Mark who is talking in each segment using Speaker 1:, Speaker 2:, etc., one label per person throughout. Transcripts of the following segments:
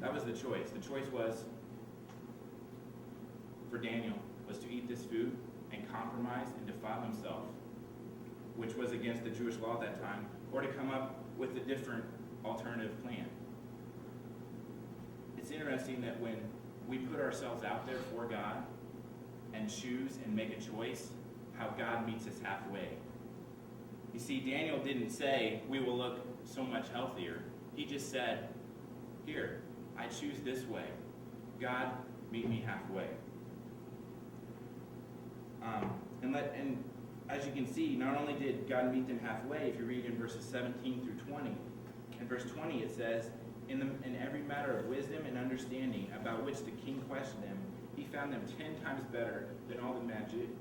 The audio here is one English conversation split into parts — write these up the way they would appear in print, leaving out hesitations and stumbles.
Speaker 1: That was the choice. The choice was, for Daniel, was to eat this food and compromise and defile himself, which was against the Jewish law at that time, or to come up with a different alternative plan. It's interesting that when we put ourselves out there for God and choose and make a choice, how God meets us halfway. You see, Daniel didn't say, we will look so much healthier. He just said, here, I choose this way. God, meet me halfway. And as you can see, not only did God meet them halfway, if you read in verses 17 through 20, in verse 20 it says, in every matter of wisdom and understanding about which the king questioned them, he found them 10 times better than all the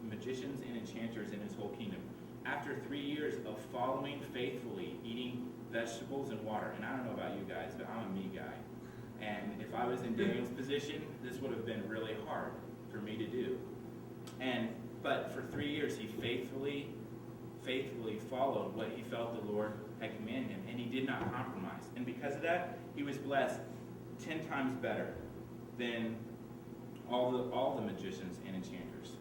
Speaker 1: magicians and enchanters in his whole kingdom. After 3 years of following faithfully, eating vegetables and water, and I don't know about you guys, but I'm a meat guy. And if I was in Daniel's position, this would have been really hard for me to do. But for 3 years, he faithfully followed what he felt the Lord had commanded him, and he did not compromise. And because of that, he was blessed 10 times better than all the magicians and enchanters.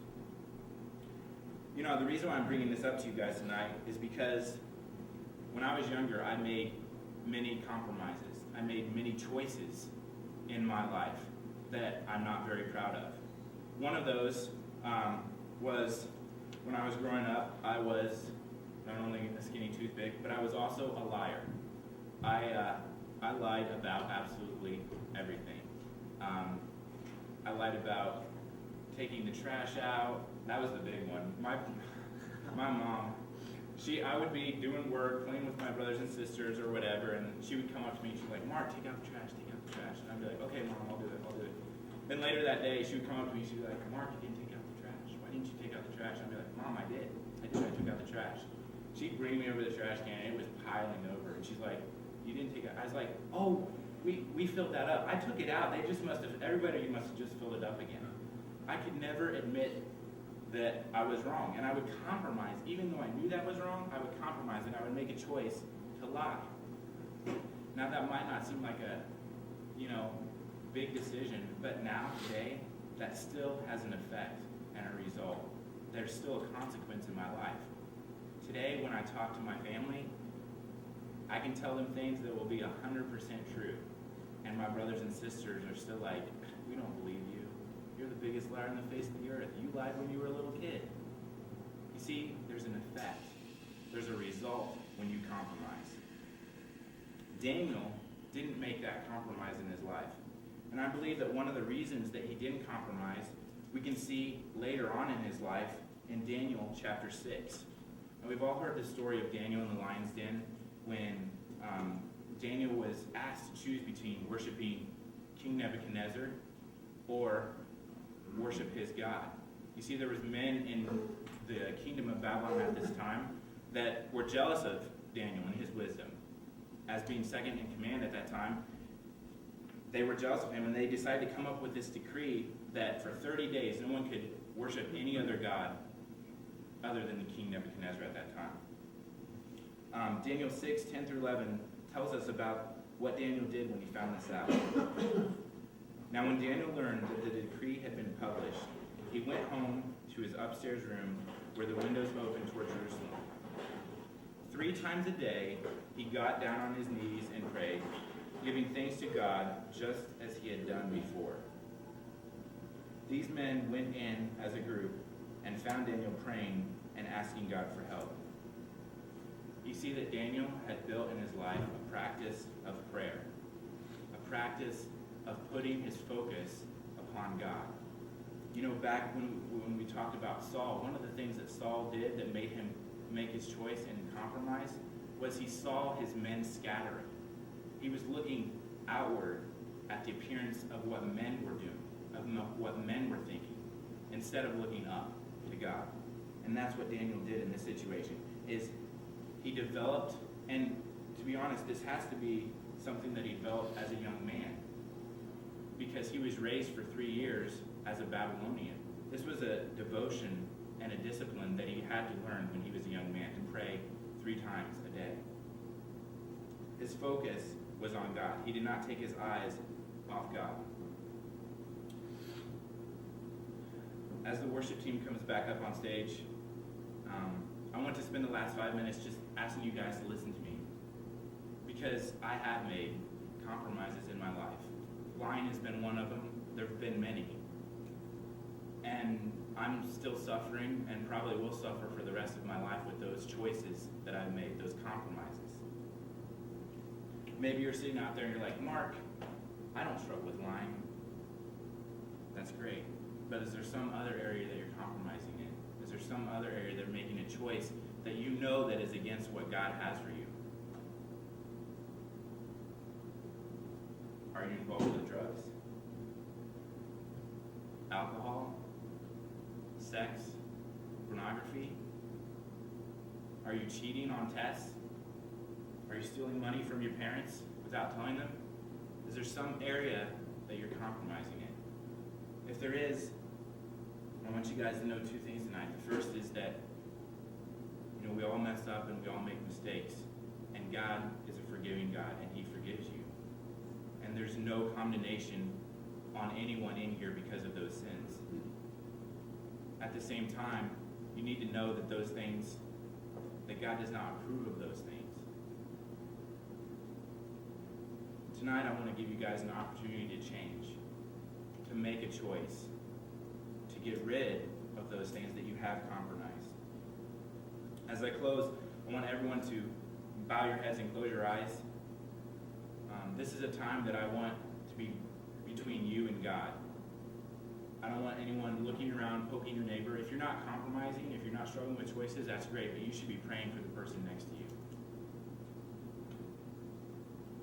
Speaker 1: You know, the reason why I'm bringing this up to you guys tonight is because when I was younger, I made many compromises. I made many choices in my life that I'm not very proud of. One of those was when I was growing up, I was not only a skinny toothpick, but I was also a liar. I lied about absolutely everything. I lied about taking the trash out. That was the big one. My mom, I would be doing work, playing with my brothers and sisters or whatever, and she would come up to me and she'd be like, Mark, take out the trash. And I'd be like, okay, Mom, I'll do it. Then later that day, she would come up to me and she'd be like, Mark, you didn't take out the trash. Why didn't you take out the trash? I'd be like, Mom, I did. I took out the trash. She'd bring me over the trash can, and it was piling over. And she's like, you didn't take it. I was like, oh, we filled that up. I took it out. Everybody must have just filled it up again. I could never admit that I was wrong. And I would compromise. Even though I knew that was wrong, I would compromise, and I would make a choice to lie. Now, that might not seem like a, big decision, but now, today, that still has an effect and a result. There's still a consequence in my life. Today, when I talk to my family, I can tell them things that will be 100% true. And my brothers and sisters are still like, we don't believe you. You're the biggest liar on the face of the earth. You lied when you were a little kid. You see, there's an effect. There's a result when you compromise. Daniel didn't make that compromise in his life. And I believe that one of the reasons that he didn't compromise, we can see later on in his life in Daniel chapter 6. And we've all heard the story of Daniel in the lion's den when Daniel was asked to choose between worshiping King Nebuchadnezzar or worship his God. You see, there was men in the kingdom of Babylon at this time that were jealous of Daniel and his wisdom. As being second in command at that time, they were jealous of him, and they decided to come up with this decree that for 30 days no one could worship any other god other than the King Nebuchadnezzar at that time. Daniel 6, 10 through 11 tells us about what Daniel did when he found this out. Now when Daniel learned that the decree had been published, he went home to his upstairs room where the windows opened toward Jerusalem. 3 times a day he got down on his knees and prayed, giving thanks to God just as he had done before. These men went in as a group and found Daniel praying and asking God for help. You see that Daniel had built in his life a practice of prayer, a practice of putting his focus upon God. Back when we talked about Saul, one of the things that Saul did that made him make his choice and compromise was he saw his men scattering. He was looking outward at the appearance of what men were doing, of what men were thinking, instead of looking up to God. And that's what Daniel did in this situation, is he developed, and to be honest, this has to be something that he developed as a young man, because he was raised for 3 years as a Babylonian. This was a devotion and a discipline that he had to learn when he was a young man, to pray 3 times a day. His focus was on God. He did not take his eyes off God. As the worship team comes back up on stage, I want to spend the last 5 minutes just asking you guys to listen to me. Because I have made compromises in my life. Lying has been one of them. There have been many. And I'm still suffering and probably will suffer for the rest of my life with those choices that I've made, those compromises. Maybe you're sitting out there and you're like, Mark, I don't struggle with lying. That's great. But is there some other area that you're compromising in? Is there some other area that you're making a choice that you know that is against what God has for you? Are you involved with drugs? Alcohol? Sex? Pornography? Are you cheating on tests? Are you stealing money from your parents without telling them? Is there some area that you're compromising in? If there is, I want you guys to know two things tonight. The first is that we all mess up and we all make mistakes. And God is a forgiving God, and He forgives you. And there's no condemnation on anyone in here because of those sins. At the same time, you need to know that those things, that God does not approve of those things. Tonight, I want to give you guys an opportunity to change, to make a choice, to get rid of those things that you have compromised. As I close, I want everyone to bow your heads and close your eyes. This is a time that I want to be between you and God. I don't want anyone looking around, poking your neighbor. If you're not compromising, if you're not struggling with choices, that's great, but you should be praying for the person next to you.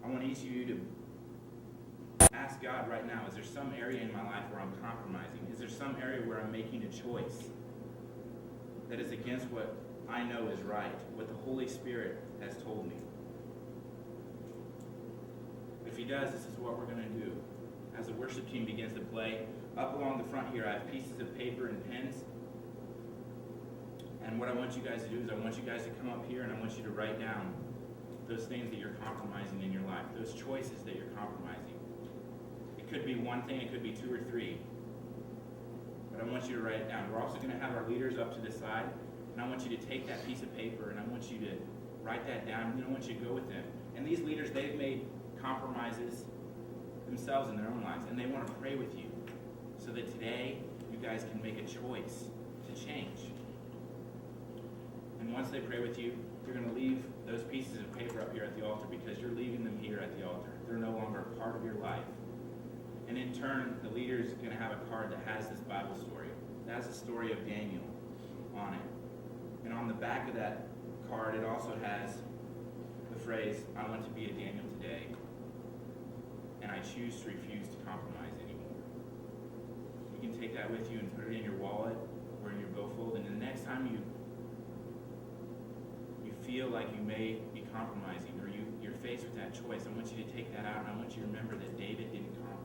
Speaker 1: I want each of you to ask God right now, is there some area in my life where I'm compromising? Is there some area where I'm making a choice that is against what I know is right, what the Holy Spirit has told me? If He does, this is what we're going to do. As the worship team begins to play, up along the front here, I have pieces of paper and pens. And what I want you guys to do is I want you guys to come up here and I want you to write down those things that you're compromising in your life, those choices that you're compromising. It could be one thing, it could be two or three. But I want you to write it down. We're also going to have our leaders up to the side, and I want you to take that piece of paper and I want you to write that down, and then I want you to go with them. And these leaders, they've made compromises themselves in their own lives, and they want to pray with you so that today you guys can make a choice to change. And once they pray with you, you're going to leave those pieces of paper up here at the altar because you're leaving them here at the altar. They're no longer a part of your life. And in turn, the leader is going to have a card that has this Bible story. It has the story of Daniel on it. And on the back of that card, it also has the phrase, I want to be a Daniel today. And I choose to refuse to compromise anymore. You can take that with you and put it in your wallet or in your billfold. And the next time you feel like you may be compromising or you're faced with that choice, I want you to take that out and I want you to remember that David didn't compromise.